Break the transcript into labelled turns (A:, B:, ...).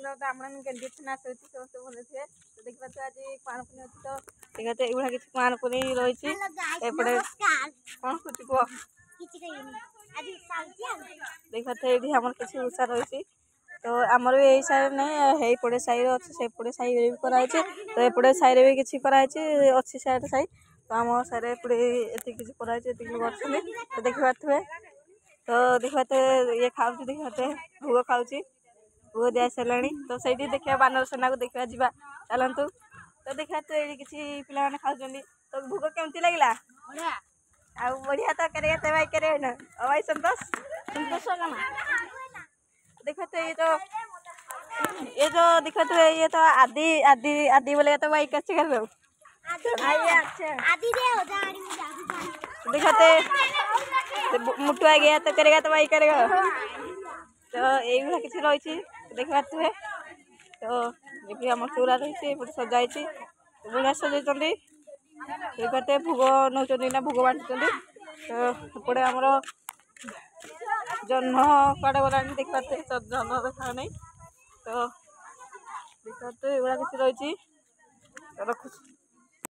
A: ब्राह्मण केन्द्रीय छेना समस्त भल थे तो देखा आज कुआंपुनी अच्छी तो देखा ये किसी कुआंपुनी रही एपटे कौन कुछ कह देखा ये आम किसी उषा रही तो आमर भी यही साइड नहीं पड़े साइड अच्छे से पड़े साइड भी कराई तो एपटे साइड भी किसी कराई अच्छी साइड साइड तो आम साइड एपटे ये किसी कराई लोग अच्छे तो देखी पारे तो देखते ये खाऊ देखते भोग खाऊ भोग दि सारा तो सही देखा बानर सेना को देखा जा चलतु तो देखा तो ये किसी पिला खाऊ तो भोग केमती लगे आ बढ़िया तो करे भाई करे ना भाई संतोष संतोष देखा तो ये जो देखा तो ये तो आदि आदि आदि बोले तो भाई कैसे कर लो देखते मुटुआ गया तो करेगा तो भाई करेगा तो यही किसी रही देखा तुए तो ये आम चूरा रही सजाई बढ़िया सजाई देखते भोग नौ ना भोग बांटुं तो एपटे आमर जह्न कड़े गला देखते जह्न देखा नहीं तो देखते ये किसी रही रखुच।